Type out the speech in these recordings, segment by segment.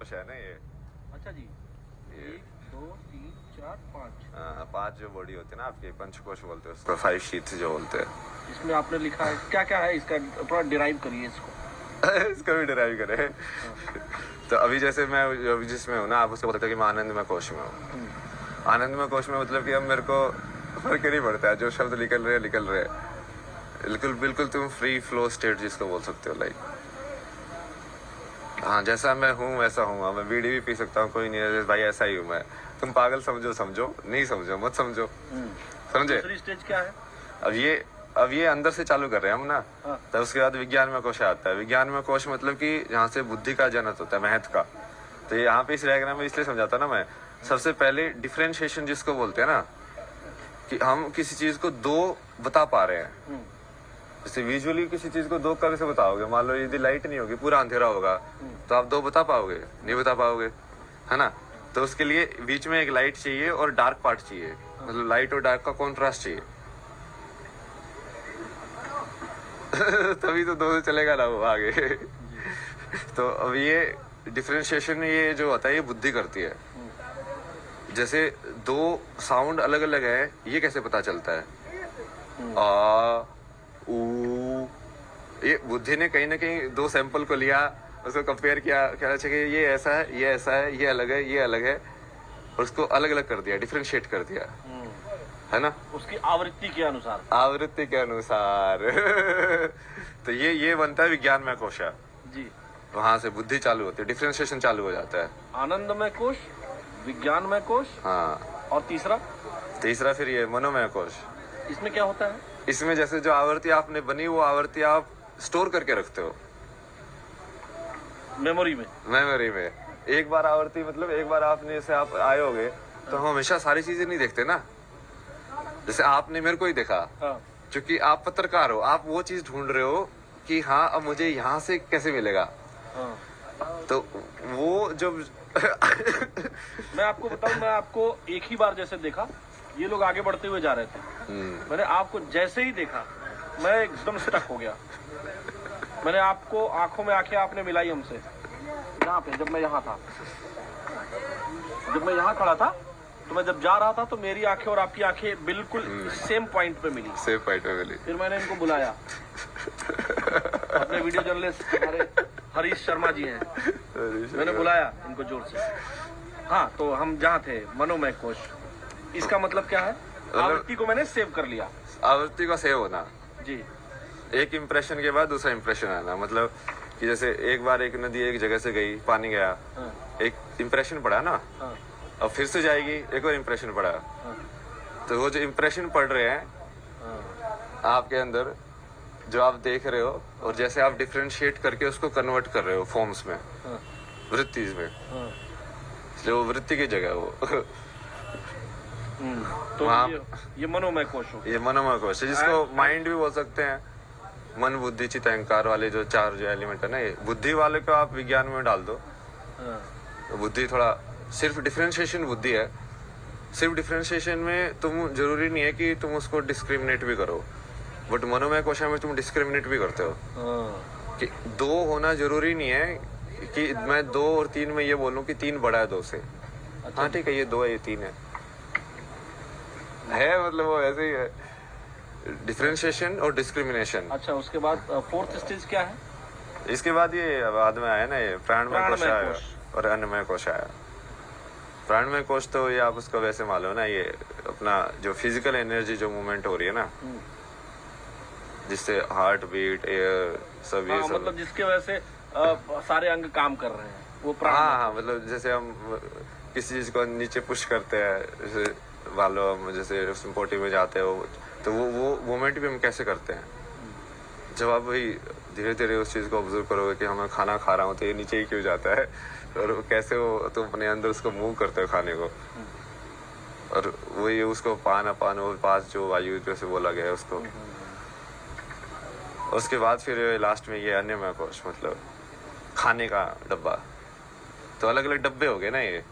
कोश है ना ये। अच्छा जी, ये 1 2 3 4 5। 5 जो बॉडी होती है ना आपकी, पंचकोश बोलते हैं उसको, 5 शीट्स जो बोलते हैं। इसमें आपने लिखा है क्या क्या है इसका, थोड़ा डिराइव करिए इसको। इसका भी डिराइव करे। तो अभी जैसे मैं अभी जिसमें हूँ ना, आप उसको बोलते हैं कि मैं आनंदमय कोश में हूँ। आनंदमय कोश में मतलब कि अब मेरे को फर्क नहीं पड़ता है, जो शब्द निकल रहे बिल्कुल बिल्कुल तुम फ्री फ्लो स्टेट जिसको बोल सकते हो, लाइक हाँ जैसा मैं हूँ वैसा हूँ। मैं बीड़ी भी पी सकता हूँ, कोई नहीं है भाई, ऐसा ही हूँ मैं। तुम पागल समझो समझो, नहीं समझो मत समझो, समझे। दूसरी स्टेज क्या है? अब ये अंदर से चालू कर रहे हैं हम ना। हाँ। तो उसके बाद विज्ञान में कोश आता है। विज्ञान में कोश मतलब कि जहाँ से बुद्धि का जनक होता है, महत्व का। तो यहाँ पे इस डायग्राम में इसलिए समझाता ना मैं, सबसे पहले डिफरेंशिएशन जिसको बोलते हैं ना, कि हम किसी चीज को दो बता पा रहे हैं। जैसे विजुअली किसी चीज को दो कैसे बताओगे? मान लो यदि लाइट नहीं होगी, पूरा अंधेरा होगा, तो आप दो बता पाओगे? नहीं बता पाओगे, है ना। तो उसके लिए बीच में एक लाइट चाहिए और डार्क पार्ट चाहिए, मतलब लाइट और डार्क का कॉन्ट्रास्ट चाहिए। तभी तो दो से चलेगा ना वो आगे। तो अब ये डिफरेंशिएशन ये जो होता है ये बुद्धि करती है। जैसे दो साउंड अलग अलग है, ये कैसे पता चलता है? आ ऊ, ये बुद्धि ने कहीं ना कहीं दो सैंपल को लिया, उसको कंपेयर किया, कहना चाहिए ये ऐसा है, ये ऐसा है, ये अलग है, ये अलग है, और उसको अलग अलग कर दिया, डिफरेंशिएट कर दिया, है ना, उसकी आवृत्ति के अनुसार। आवृत्ति के अनुसार। तो ये बनता है विज्ञान में कोश जी। वहां से बुद्धि चालू होती है, डिफरेंशिएशन चालू हो जाता है। आनंदमय कोश, विज्ञानमय कोश, हाँ। और तीसरा फिर ये मनोमय कोश। इसमें क्या होता है? इसमें जैसे जो आवृत्ति आपने बनी, वो आवृत्ति आप स्टोर करके रखते हो मेमोरी में। एक बार आवृत्ति मतलब एक बार आपने जैसे आप आए होगे, तो हम हमेशा सारी चीजें नहीं देखते ना। जैसे आपने मेरे को ही देखा, क्योंकि आप पत्रकार हो, आप वो चीज ढूंढ रहे हो कि हाँ अब मुझे यहाँ से कैसे मिलेगा। तो वो जब मैं आपको बताऊं, मैं आपको एक ही बार जैसे देखा, ये लोग आगे बढ़ते हुए जा रहे थे, मैंने आपको जैसे ही देखा मैं एकदम स्टक हो गया। मैंने आपको आंखों में आंखें आपने मिलाई हमसे, यहाँ पे जब मैं यहाँ था, जब मैं यहाँ खड़ा था, तो मैं जब जा रहा था तो मेरी आंखें और आपकी आंखें बिल्कुल सेम पॉइंट पे मिली। फिर मैंने इनको बुलाया, अपने वीडियो जर्नलिस्ट हमारे हरीश शर्मा जी हैं, मैंने बुलाया इनको जोर से। हाँ, तो हम जहाँ थे मनोमय कोश, इसका मतलब क्या है? आवृत्ति को मैंने सेव कर लिया। आवृत्ति का सेव होना जी। एक इंप्रेशन के बाद दूसरा इंप्रेशन आना, मतलब कि जैसे एक बार एक नदी एक जगह से गई, पानी गया, एक इंप्रेशन पड़ा ना, अब फिर से जाएगी, एक और इंप्रेशन पड़ा। तो वो जो इंप्रेशन पड़ रहे हैं आपके अंदर, जो आप देख रहे हो, और जैसे आप डिफरेंशिएट करके उसको कन्वर्ट कर रहे हो फॉर्म्स में, वृत्तिज में, इसलिए वो वृत्ति की जगह वो। तो ये मनोमय कोश हो। ये मनोमय कोश है, जिसको माइंड भी बोल सकते हैं। मन बुद्धि चित्त अहंकार वाले जो चार जो एलिमेंट है ना, ये बुद्धि वाले को आप विज्ञान में डाल दो, तो बुद्धि थोड़ा सिर्फ डिफरेंशिएशन बुद्धि है। सिर्फ डिफरेंशिएशन में तुम जरूरी नहीं है कि तुम उसको डिस्क्रिमिनेट भी करो, बट मनोमय कोश में तुम डिस्क्रिमिनेट भी करते हो। कि दो होना जरूरी नहीं है कि मैं 2 और 3 में ये बोलूं कि 3 बड़ा है 2 से। हाँ ठीक है, ये 2 है, ये 3 है, मतलब वो ऐसे ही है, डिफरेंशिएशन और डिस्क्रिमिनेशन। अच्छा, उसके बाद फोर्थ स्टेज क्या है? इसके बाद ये बाद में आया ना, ये प्राणमय कोश आया और अन्नमय कोश आया। प्राणमय कोश तो ये आप उसको वैसे मान लो ना, ये अपना जो फिजिकल एनर्जी जो मूवमेंट हो रही है ना, जिससे हार्ट बीट, एयर सब ये सब, मतलब जिसके वजह से सारे अंग काम कर रहे हैं, वो हाँ, मतलब जैसे हम किसी चीज को नीचे पुश करते हैं, जैसे मान लो हम जैसे पोटी में जाते हो, तो वो मूवमेंट भी हम कैसे करते हैं। जब आप वही धीरे धीरे उस चीज को ऑब्जर्व करोगे कि हमें खाना खा रहा हूँ तो ये नीचे ही क्यों जाता है, और कैसे वो तुम अपने अंदर उसको मूव करते हो खाने को, और वही उसको पान वो पास जो वायु जैसे बोला गया है उसको। उसके बाद फिर लास्ट में ये अन्नमय कोश, मतलब खाने का डब्बा। तो अलग अलग डब्बे हो गए ना, ये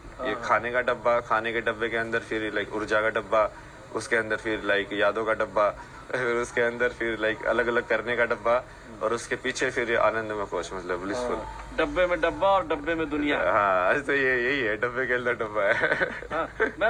खाने का डब्बा, खाने के डब्बे के अंदर फिर लाइक ऊर्जा का डब्बा, उसके अंदर फिर लाइक यादों का डब्बा, फिर उसके अंदर फिर लाइक अलग अलग करने का डब्बा, और उसके पीछे फिर ये आनंद में कोच, मतलब ब्लिसफुल। डब्बे में डब्बा और डब्बे में दुनिया। हाँ, तो ये यही है, डब्बे के अंदर डब्बा है। हाँ, मैं